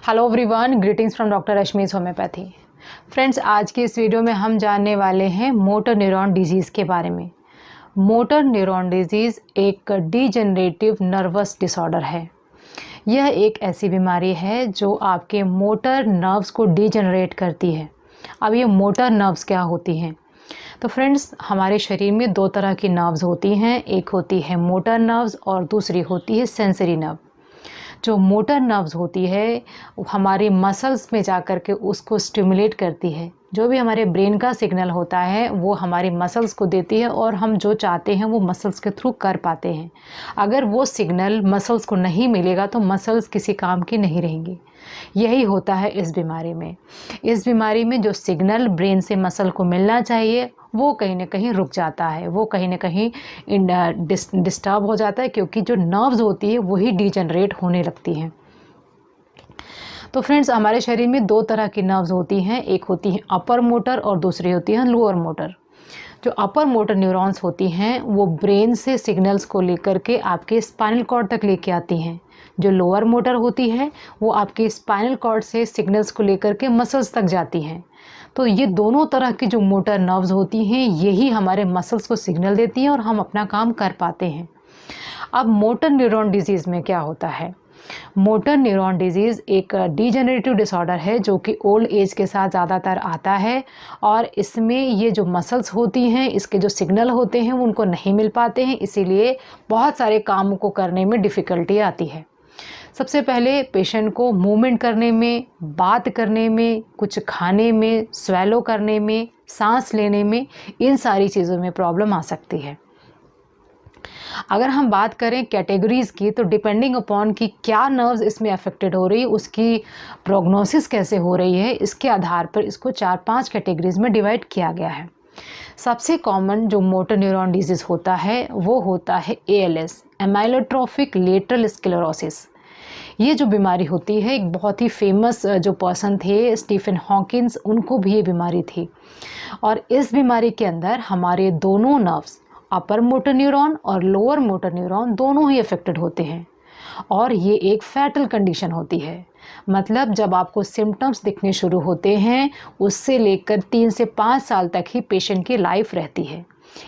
Hello everyone, greetings from doctor Rashmi's homeopathy. Friends, आज की इस वीडियो में हम जानने वाले हैं मोटर न्यूरॉन डिजीज़ के बारे में। मोटर न्यूरॉन डिजीज़ एक डीजनरेटिव नर्वस डिसऑर्डर है। यह एक ऐसी बीमारी है जो आपके मोटर नर्व्स को डीजनरेट करती है। अब ये मोटर नर्व्स क्या होती हैं? तो फ्रेंड्स, हमारे शरीर में दो तरह की नर्व्स होती हैं। एक होती है मोटर नर्व्स और दूसरी होती है सेंसरी नर्व। जो मोटर नर्व्स होती है वो हमारे मसल्स में जा कर के उसको स्टिमुलेट करती है। जो भी हमारे ब्रेन का सिग्नल होता है वो हमारे मसल्स को देती है और हम जो चाहते हैं वो मसल्स के थ्रू कर पाते हैं। अगर वो सिग्नल मसल्स को नहीं मिलेगा तो मसल्स किसी काम की नहीं रहेंगी। यही होता है इस बीमारी में। इस बीमारी में जो सिग्नल ब्रेन से मसल को मिलना चाहिए वो कहीं ना कहीं रुक जाता है, वो कहीं ना कहीं डिस्टर्ब हो जाता है, क्योंकि जो नर्व्स होती है वही डीजनरेट होने लगती हैं। तो फ्रेंड्स, हमारे शरीर में दो तरह की नर्व्स होती हैं। एक होती है अपर मोटर और दूसरी होती है लोअर मोटर। जो अपर मोटर न्यूरॉन्स होती हैं वो ब्रेन से सिग्नल्स को लेकर के आपके स्पाइनल कॉर्ड तक लेके आती हैं। जो लोअर मोटर होती है वो आपके स्पाइनल कॉर्ड से सिग्नल्स को लेकर के मसल्स तक जाती हैं। तो ये दोनों तरह की जो मोटर नर्व्स होती हैं यही हमारे मसल्स को सिग्नल देती हैं और हम अपना काम कर पाते हैं। अब मोटर न्यूरॉन डिजीज़ में क्या होता है? मोटर न्यूरॉन डिजीज़ एक डीजनरेटिव डिसऑर्डर है जो कि ओल्ड एज के साथ ज़्यादातर आता है, और इसमें ये जो मसल्स होती हैं इसके जो सिग्नल होते हैं वो उनको नहीं मिल पाते हैं, इसीलिए बहुत सारे कामों को करने में डिफ़िकल्टी आती है। सबसे पहले पेशेंट को मूवमेंट करने में, बात करने में, कुछ खाने में, स्वेलो करने में, सांस लेने में, इन सारी चीज़ों में प्रॉब्लम आ सकती है। अगर हम बात करें कैटेगरीज़ की तो डिपेंडिंग अपॉन कि क्या नर्व्स इसमें अफेक्टेड हो रही है, उसकी प्रोग्नोसिस कैसे हो रही है, इसके आधार पर इसको 4-5 कैटेगरीज़ में डिवाइड किया गया है। सबसे कॉमन जो मोटर न्यूरॉन डिजीज़ होता है वो होता है ALS, एमाइलोट्रोफिक लेटरल स्क्लेरोसिस। ये जो बीमारी होती है, एक बहुत ही फेमस जो पर्सन थे स्टीफन हॉकिंस, उनको भी ये बीमारी थी। और इस बीमारी के अंदर हमारे दोनों नर्व्स, अपर मोटर न्यूरॉन और लोअर मोटर न्यूरॉन, दोनों ही अफेक्टेड होते हैं। और ये एक फैटल कंडीशन होती है। मतलब जब आपको सिम्टम्स दिखने शुरू होते हैं उससे लेकर 3 से 5 साल तक ही पेशेंट की लाइफ रहती है।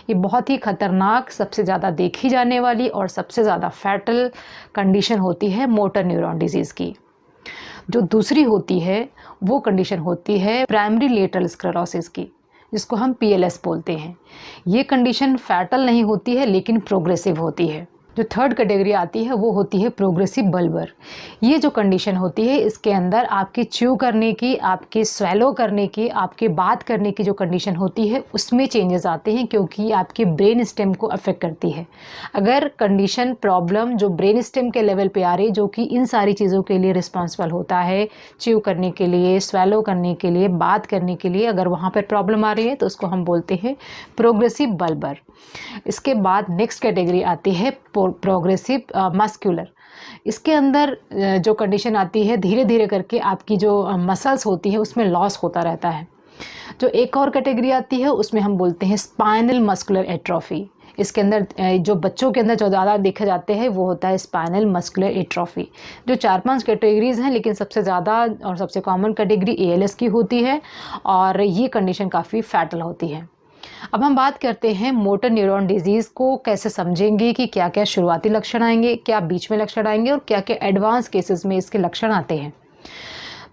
ये बहुत ही ख़तरनाक, सबसे ज़्यादा देखी जाने वाली और सबसे ज़्यादा फैटल कंडीशन होती है मोटर न्यूरॉन डिजीज़ की। जो दूसरी होती है वो कंडीशन होती है प्राइमरी लेटरल स्क्लेरोसिस की, जिसको हम PLS बोलते हैं। ये कंडीशन फैटल नहीं होती है लेकिन प्रोग्रेसिव होती है। जो थर्ड कैटेगरी आती है वो होती है प्रोग्रेसिव बल्बर। ये जो कंडीशन होती है इसके अंदर आपकी च्यू करने की, आपके स्वेलो करने की, आपके बात करने की जो कंडीशन होती है उसमें चेंजेस आते हैं, क्योंकि आपके ब्रेन स्टेम को अफेक्ट करती है। अगर कंडीशन प्रॉब्लम जो ब्रेन स्टेम के लेवल पे आ रही, जो कि इन सारी चीज़ों के लिए रिस्पॉन्सिबल होता है, च्यू करने के लिए, स्वेलो करने के लिए, बात करने के लिए, अगर वहाँ पर प्रॉब्लम आ रही है तो उसको हम बोलते हैं प्रोग्रेसिव बल्बर। इसके बाद नेक्स्ट कैटेगरी आती है प्रोग्रेसिव मस्कुलर। इसके अंदर जो कंडीशन आती है, धीरे धीरे करके आपकी जो मसल्स होती है उसमें लॉस होता रहता है। जो एक और कैटेगरी आती है उसमें हम बोलते हैं स्पाइनल मस्कुलर एट्रोफी। इसके अंदर जो बच्चों के अंदर जो ज़्यादा देखे जाते हैं वो होता है स्पाइनल मस्कुलर एट्रोफी। जो 4-5 कैटेगरीज़ हैं, लेकिन सबसे ज़्यादा और सबसे कॉमन कैटेगरी ALS की होती है, और ये कंडीशन काफ़ी फैटल होती है। अब हम बात करते हैं मोटर न्यूरॉन डिजीज़ को कैसे समझेंगे, कि क्या क्या शुरुआती लक्षण आएंगे, क्या बीच में लक्षण आएंगे और क्या क्या एडवांस केसेस में इसके लक्षण आते हैं।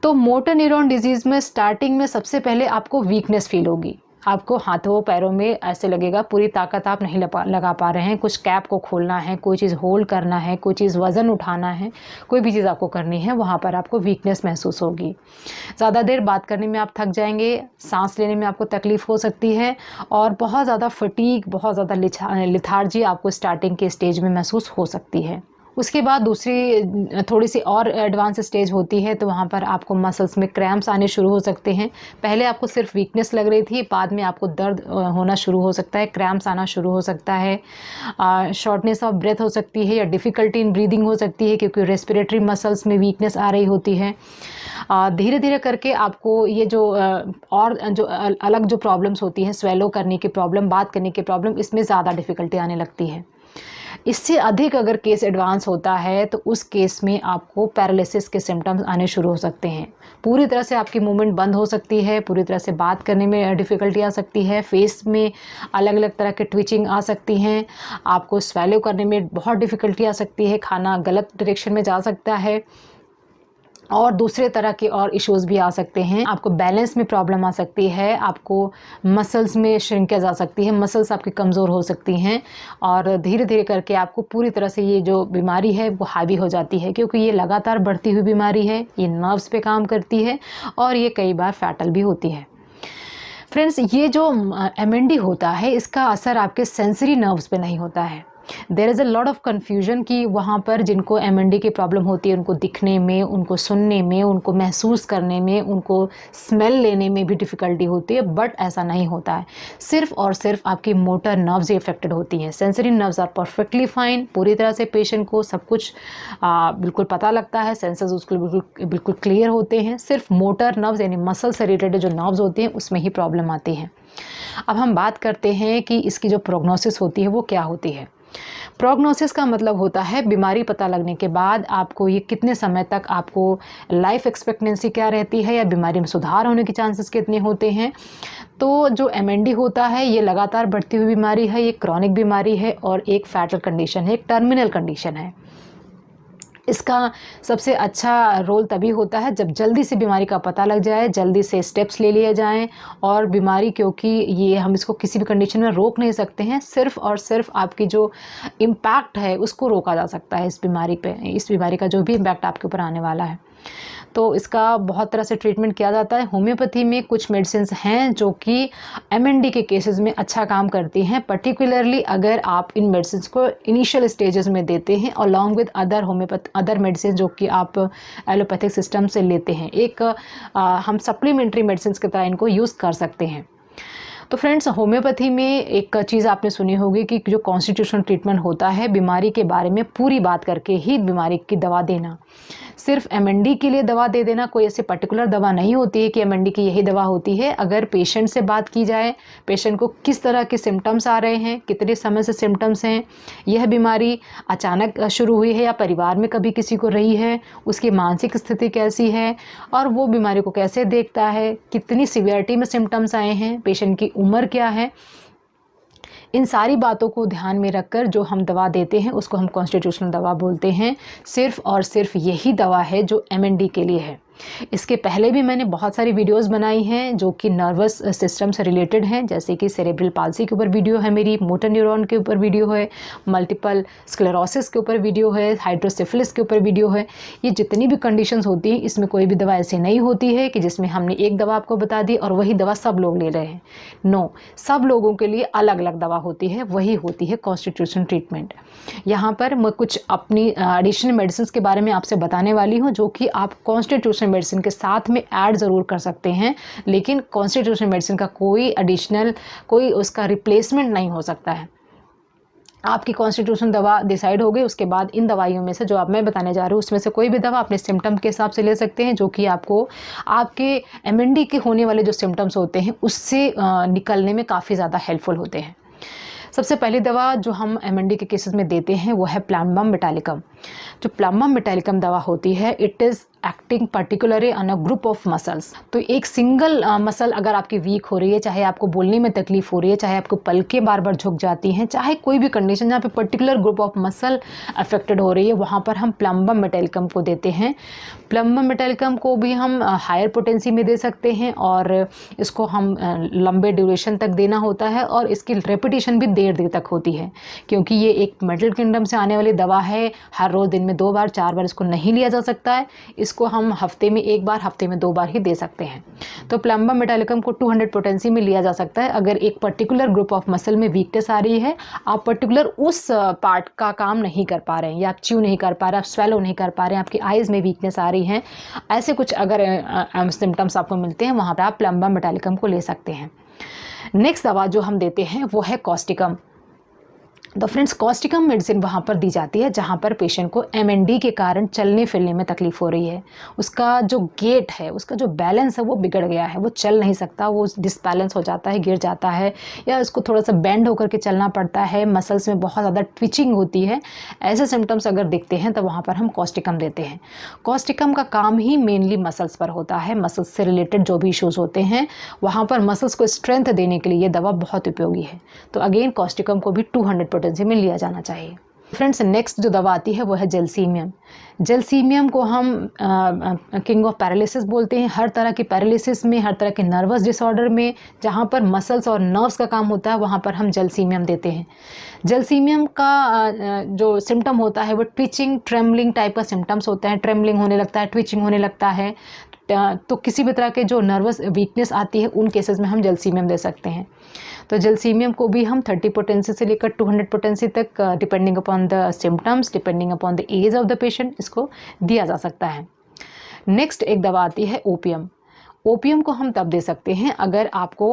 तो मोटर न्यूरॉन डिजीज़ में स्टार्टिंग में सबसे पहले आपको वीकनेस फील होगी। आपको हाथों पैरों में ऐसे लगेगा पूरी ताकत आप नहीं लगा पा रहे हैं। कुछ कैप को खोलना है, कोई चीज़ होल्ड करना है, कोई चीज़ वज़न उठाना है, कोई भी चीज़ आपको करनी है, वहाँ पर आपको वीकनेस महसूस होगी। ज़्यादा देर बात करने में आप थक जाएंगे, सांस लेने में आपको तकलीफ़ हो सकती है, और बहुत ज़्यादा फटीग, बहुत ज़्यादा लिथार्जी आपको स्टार्टिंग के स्टेज में महसूस हो सकती है। उसके बाद दूसरी थोड़ी सी और एडवांस स्टेज होती है, तो वहाँ पर आपको मसल्स में क्रैम्प्स आने शुरू हो सकते हैं। पहले आपको सिर्फ वीकनेस लग रही थी, बाद में आपको दर्द होना शुरू हो सकता है, क्रैम्प्स आना शुरू हो सकता है, शॉर्टनेस ऑफ ब्रेथ हो सकती है, या डिफ़िकल्टी इन ब्रीदिंग हो सकती है, क्योंकि रेस्पिरेटरी मसल्स में वीकनेस आ रही होती है। धीरे धीरे करके आपको ये जो और जो अलग जो प्रॉब्लम्स होती हैं, स्वेलो करने की प्रॉब्लम, बात करने की प्रॉब्लम, इसमें ज़्यादा डिफ़िकल्टी आने लगती है। इससे अधिक अगर केस एडवांस होता है तो उस केस में आपको पैरालिसिस के सिम्टम्स आने शुरू हो सकते हैं। पूरी तरह से आपकी मूवमेंट बंद हो सकती है, पूरी तरह से बात करने में डिफ़िकल्टी आ सकती है, फेस में अलग अलग तरह के ट्विचिंग आ सकती हैं, आपको स्वेलो करने में बहुत डिफ़िकल्टी आ सकती है, खाना गलत डायरेक्शन में जा सकता है और दूसरे तरह के और इश्यूज़ भी आ सकते हैं। आपको बैलेंस में प्रॉब्लम आ सकती है, आपको मसल्स में श्रिंकेज आ सकती है, मसल्स आपकी कमज़ोर हो सकती हैं और धीरे धीरे करके आपको पूरी तरह से ये जो बीमारी है वो हावी हो जाती है, क्योंकि ये लगातार बढ़ती हुई बीमारी है, ये नर्व्स पे काम करती है और ये कई बार फैटल भी होती है। फ्रेंड्स, ये जो MND होता है इसका असर आपके सेंसरी नर्व्स पे नहीं होता है। There is a lot of confusion कि वहाँ पर जिनको MND की प्रॉब्लम होती है उनको दिखने में, उनको सुनने में, उनको महसूस करने में, उनको स्मेल लेने में भी डिफ़िकल्टी होती है, बट ऐसा नहीं होता है। सिर्फ़ और सिर्फ आपकी मोटर नर्व्स ही अफेक्टेड होती हैं। Sensory nerves are perfectly fine, पूरी तरह से पेशेंट को सब कुछ बिल्कुल पता लगता है, सेंसर्स उसके बिल्कुल क्लियर होते हैं। सिर्फ मोटर नर्व्स यानी मसल से रिलेटेड जो नर्व्स होती हैं उसमें ही प्रॉब्लम आती है। अब हम बात करते हैं कि इसकी जो प्रोग्नोसिस होती है वो क्या होती है। प्रोग्नोसिस का मतलब होता है बीमारी पता लगने के बाद आपको ये कितने समय तक आपको लाइफ एक्सपेक्टेंसी क्या रहती है या बीमारी में सुधार होने के चांसेस कितने होते हैं। तो जो MND होता है ये लगातार बढ़ती हुई बीमारी है, ये क्रॉनिक बीमारी है और एक फैटल कंडीशन है, एक टर्मिनल कंडीशन है। इसका सबसे अच्छा रोल तभी होता है जब जल्दी से बीमारी का पता लग जाए, जल्दी से स्टेप्स ले लिए जाएं और बीमारी, क्योंकि ये हम इसको किसी भी कंडीशन में रोक नहीं सकते हैं, सिर्फ़ और सिर्फ आपकी जो इम्पैक्ट है उसको रोका जा सकता है। इस बीमारी पे, इस बीमारी का जो भी इम्पैक्ट आपके ऊपर आने वाला है, तो इसका बहुत तरह से ट्रीटमेंट किया जाता है। होम्योपैथी में कुछ मेडिसिन्स हैं जो कि MND के केसेस में अच्छा काम करती हैं, पर्टिकुलरली अगर आप इन मेडिसिन्स को इनिशियल स्टेजेस में देते हैं अलॉन्ग विद अदर मेडिसिन जो कि आप एलोपैथिक सिस्टम से लेते हैं। हम सप्लीमेंट्री मेडिसिन की तरह इनको यूज़ कर सकते हैं। तो फ्रेंड्स, होम्योपैथी में एक चीज़ आपने सुनी होगी कि जो कॉन्स्टिट्यूशनल ट्रीटमेंट होता है, बीमारी के बारे में पूरी बात करके ही बीमारी की दवा देना। सिर्फ MND के लिए दवा दे देना कोई ऐसी पर्टिकुलर दवा नहीं होती है कि MND की यही दवा होती है। अगर पेशेंट से बात की जाए, पेशेंट को किस तरह के सिम्टम्स आ रहे हैं, कितने समय से सिम्टम्स हैं, यह बीमारी अचानक शुरू हुई है या परिवार में कभी किसी को रही है, उसकी मानसिक स्थिति कैसी है और वो बीमारी को कैसे देखता है, कितनी सीवियरिटी में सिम्टम्स आए हैं, पेशेंट की उम्र क्या है, इन सारी बातों को ध्यान में रखकर जो हम दवा देते हैं उसको हम कॉन्स्टिट्यूशनल दवा बोलते हैं। सिर्फ और सिर्फ यही दवा है जो MND के लिए है। इसके पहले भी मैंने बहुत सारी वीडियोस बनाई हैं जो कि नर्वस सिस्टम से रिलेटेड हैं, जैसे कि सेरेब्रल पाल्सी के ऊपर वीडियो है मेरी, मोटर न्यूरॉन के ऊपर वीडियो है, मल्टीपल स्क्लेरोसिस के ऊपर वीडियो है, हाइड्रोसिफिलिस के ऊपर वीडियो है। ये जितनी भी कंडीशंस होती हैं इसमें कोई भी दवा ऐसी नहीं होती है कि जिसमें हमने एक दवा आपको बता दी और वही दवा सब लोग ले रहे हैं। नो, सब लोगों के लिए अलग अलग दवा होती है, वही होती है कॉन्स्टिट्यूशन ट्रीटमेंट। यहाँ पर मैं कुछ अपनी एडिशनल मेडिसिन के बारे में आपसे बताने वाली हूँ जो कि आप कॉन्स्टिट्यूशन मेडिसिन के साथ में ऐड ज़रूर कर सकते हैं, लेकिन कॉन्स्टिट्यूशन मेडिसिन का कोई एडिशनल, कोई उसका रिप्लेसमेंट नहीं हो सकता है। आपकी कॉन्स्टिट्यूशन दवा डिसाइड हो गई, उसके बाद इन दवाइयों में से जो आप मैं बताने जा रही हूँ उसमें से कोई भी दवा अपने सिम्टम के हिसाब से ले सकते हैं, जो कि आपको आपके MND के होने वाले जो सिम्टम्स होते हैं उससे निकलने में काफ़ी ज़्यादा हेल्पफुल होते हैं। सबसे पहली दवा जो हम MND के केसेस में देते हैं वो है प्लम्बम मेटालिकम। जो प्लम्बम मेटालिकम दवा होती है, it is acting particularly on a group of muscles. तो एक सिंगल मसल अगर आपकी वीक हो रही है, चाहे आपको बोलने में तकलीफ हो रही है, चाहे आपको पलकें बार बार झुक जाती हैं, चाहे कोई भी कंडीशन जहाँ पे particular group of muscle affected हो रही है, वहाँ पर हम प्लम्बम मेटालिकम को देते हैं। प्लम्बम मेटालिकम को भी हम हायर पोटेंसी में दे सकते हैं और इसको हम लंबे ड्यूरेशन तक देना होता है और इसकी रेपिटेशन भी देर तक होती है, क्योंकि ये एक मेटल किंगडम से आने वाली दवा है। हर रोज़ दिन में 2 बार 4 बार इसको नहीं लिया जा सकता है, इसको हम हफ्ते में 1 बार, हफ्ते में 2 बार ही दे सकते हैं। तो प्लम्बम मेटालिकम को 200 पोटेंसी में लिया जा सकता है अगर एक पर्टिकुलर ग्रुप ऑफ मसल में वीकनेस आ रही है, आप पर्टिकुलर उस पार्ट का काम नहीं कर पा रहे हैं, या आप च्यू नहीं कर पा रहे, आप स्वेलो नहीं कर पा रहे हैं, आपकी आइज़ में वीकनेस आ रही है, ऐसे कुछ अगर सिम्टम्स आपको मिलते हैं, वहाँ पर आप प्लम्बम मेटालिकम को ले सकते हैं। नेक्स्ट दवा जो हम देते हैं वो है कॉस्टिकम। तो फ्रेंड्स कॉस्टिकम मेडिसिन वहाँ पर दी जाती है जहाँ पर पेशेंट को MND के कारण चलने फिरने में तकलीफ़ हो रही है, उसका जो गेट है, उसका जो बैलेंस है वो बिगड़ गया है, वो चल नहीं सकता, वो डिसबैलेंस हो जाता है, गिर जाता है, या उसको थोड़ा सा बेंड होकर के चलना पड़ता है, मसल्स में बहुत ज़्यादा ट्विचिंग होती है। ऐसे सिम्टम्स अगर दिखते हैं तो वहाँ पर हम कॉस्टिकम देते हैं। कॉस्टिकम का काम ही मेनली मसल्स पर होता है, मसल्स से रिलेटेड जो भी इश्यूज़ होते हैं वहाँ पर मसल्स को स्ट्रेंथ देने के लिए ये दवा बहुत उपयोगी है। तो अगेन कॉस्टिकम को भी 200 पोटेंसी में लिया जाना चाहिए। फ्रेंड्स नेक्स्ट जो दवा आती है वो है जेलसीमियम। जेलसीमियम को हम किंग ऑफ पैरालिसिस बोलते हैं। हर तरह की पैरालिसिस में, हर तरह के नर्वस डिसऑर्डर में जहाँ पर मसल्स और नर्व्स का काम होता है वहाँ पर हम जेलसीमियम देते हैं। जेलसीमियम का जो सिम्टम होता है वो ट्विचिंग ट्रेमलिंग टाइप का सिम्टम्स होता है, ट्रेमलिंग होने लगता है, ट्विचिंग होने लगता है। तो किसी भी तरह के जो नर्वस वीकनेस आती है उन केसेस में हम जेलसीमियम दे सकते हैं। तो जेलसीमियम को भी हम 30 पोटेंसी से लेकर 200 पोटेंसी तक depending upon the symptoms, depending upon the age of the patient इसको दिया जा सकता है। नेक्स्ट एक दवा आती है ओपियम। ओपियम को हम तब दे सकते हैं अगर आपको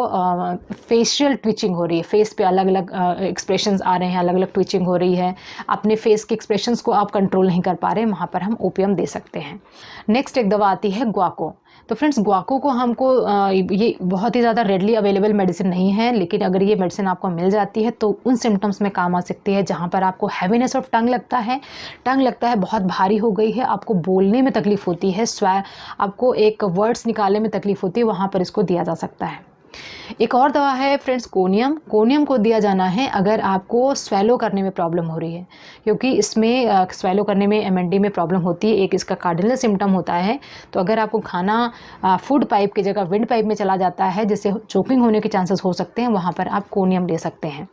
फेशियल ट्विचिंग हो रही है, फेस पे अलग अलग एक्सप्रेशंस आ रहे हैं, अलग अलग ट्विचिंग हो रही है, अपने फेस के एक्सप्रेशंस को आप कंट्रोल नहीं कर पा रहे हैं, वहाँ पर हम ओपियम दे सकते हैं। नेक्स्ट एक दवा आती है ग्वाको। तो फ्रेंड्स ग्वाको को हमको ये बहुत ही ज़्यादा रेडली अवेलेबल मेडिसिन नहीं है, लेकिन अगर ये मेडिसिन आपको मिल जाती है तो उन सिम्टम्स में काम आ सकती है जहाँ पर आपको हैवीनेस ऑफ टंग लगता है, बहुत भारी हो गई है, आपको बोलने में तकलीफ़ होती है, आपको एक वर्ड्स निकालने में तकलीफ़ होती है, वहाँ पर इसको दिया जा सकता है। एक और दवा है फ्रेंड्स कोनियम। कोनियम को दिया जाना है अगर आपको स्वेलो करने में प्रॉब्लम हो रही है, क्योंकि इसमें स्वेलो करने में MND में प्रॉब्लम होती है, एक इसका कार्डिनल सिम्टम होता है। तो अगर आपको खाना फूड पाइप की जगह विंड पाइप में चला जाता है जिससे चोकिंग होने के चांसेस हो सकते हैं, वहाँ पर आप कोनियम ले सकते हैं।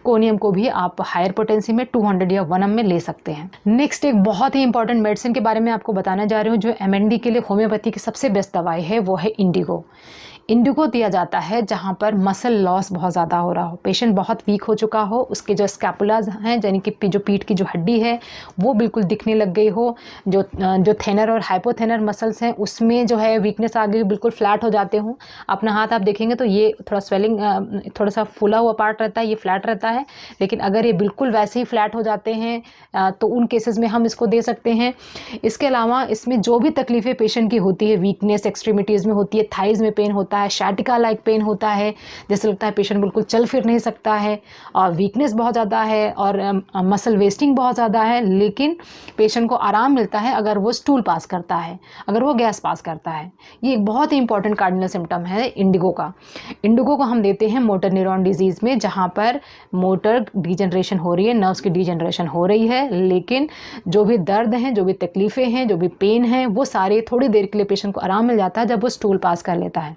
कोनियम को भी आप हायर पोटेंसी में 200 या 1 m में ले सकते हैं। नेक्स्ट एक बहुत ही इंपॉर्टेंट मेडिसिन के बारे में आपको बताने जा रही हूँ जो MND के लिए होम्योपैथी की सबसे बेस्ट दवाई है, वो है इंडिगो। इंडिगो दिया जाता है जहाँ पर मसल लॉस बहुत ज़्यादा हो रहा हो, पेशेंट बहुत वीक हो चुका हो, उसके जो स्कैपुलाज हैं यानी कि जो पीठ की जो हड्डी है वो बिल्कुल दिखने लग गई हो, जो थेनर और हाइपोथेनर मसल्स हैं उसमें जो है वीकनेस आ गई, बिल्कुल फ्लैट हो जाते हों। अपना हाथ आप देखेंगे तो ये थोड़ा स्वेलिंग, थोड़ा सा फूला हुआ पार्ट रहता है, ये फ्लैट रहता है, लेकिन अगर ये बिल्कुल वैसे ही फ्लैट हो जाते हैं तो उन केसेस में हम इसको दे सकते हैं। इसके अलावा इसमें जो भी तकलीफ़ें पेशेंट की होती है, वीकनेस एक्सट्रीमिटीज़ में होती है, थाइज़ में पेन होता है, शैटिका लाइक पेन होता है, जैसे लगता है पेशेंट बिल्कुल चल फिर नहीं सकता है, और वीकनेस बहुत ज़्यादा है और मसल वेस्टिंग बहुत ज़्यादा है, लेकिन पेशेंट को आराम मिलता है अगर वो स्टूल पास करता है, अगर वो गैस पास करता है। ये एक बहुत ही इंपॉर्टेंट कार्डिनल सिम्टम है इंडिगो का। इंडिगो को हम देते हैं मोटर न्यूरॉन डिजीज़ में जहाँ पर मोटर डिजनरेशन हो रही है, नर्व्स की डिजनरेशन हो रही है, लेकिन जो भी दर्द हैं, जो भी तकलीफ़ें हैं, जो भी पेन है, वो सारे थोड़ी देर के लिए पेशेंट को आराम मिल जाता है जब वो स्टूल पास कर लेता है।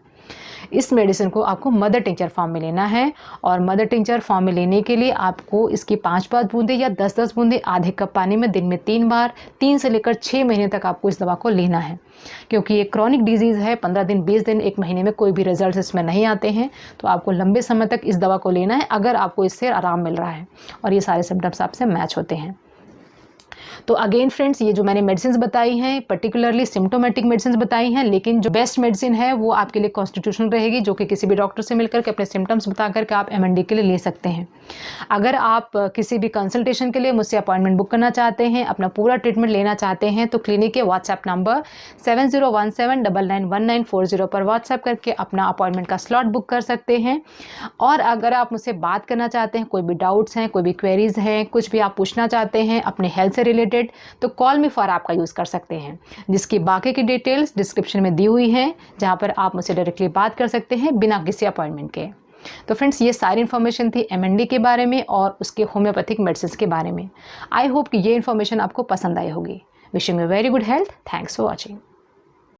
इस मेडिसिन को आपको मदर टिंचर फॉर्म में लेना है, और मदर टिंचर फॉर्म में लेने के लिए आपको इसकी 5-5 बूंदे या 10-10 बूंदे आधे कप पानी में दिन में 3 बार 3 से लेकर 6 महीने तक आपको इस दवा को लेना है, क्योंकि ये क्रॉनिक डिजीज़ है। 15 दिन, 20 दिन, 1 महीने में कोई भी रिजल्ट इसमें नहीं आते हैं, तो आपको लंबे समय तक इस दवा को लेना है अगर आपको इससे आराम मिल रहा है और ये सारे सिम्टम्स आपसे मैच होते हैं। तो अगेन फ्रेंड्स, ये जो मैंने मेडिसिन बताई हैं पर्टिकुलरली सिम्टोमेटिक मेडिसिन बताई हैं, लेकिन जो बेस्ट मेडिसिन है वो आपके लिए कॉन्स्टिट्यूशनल रहेगी, जो कि किसी भी डॉक्टर से मिलकर के अपने सिम्टम्स बता करके आप MND के लिए ले सकते हैं। अगर आप किसी भी कंसल्टेशन के लिए मुझसे अपॉइंटमेंट बुक करना चाहते हैं, अपना पूरा ट्रीटमेंट लेना चाहते हैं, तो क्लिनिक के व्हाट्सएप नंबर 7017991940 पर व्हाट्सएप करके अपना अपॉइंटमेंट का स्लॉट बुक कर सकते हैं। और अगर आप मुझसे बात करना चाहते हैं, कोई भी डाउट्स हैं, कोई भी क्वेरीज हैं, कुछ भी आप पूछना चाहते हैं अपने हेल्थ से रिलेटेड, तो कॉल मी फॉर ऐप का यूज़ कर सकते हैं, जिसकी बाकी की डिटेल्स डिस्क्रिप्शन में दी हुई हैं, जहां पर आप मुझसे डायरेक्टली बात कर सकते हैं बिना किसी अपॉइंटमेंट के। तो फ्रेंड्स, ये सारी इन्फॉर्मेशन थी MND के बारे में और उसके होम्योपैथिक मेडिसिन के बारे में। आई होप कि ये इन्फॉर्मेशन आपको पसंद आई होगी। Wishing you very good health. Thanks for watching.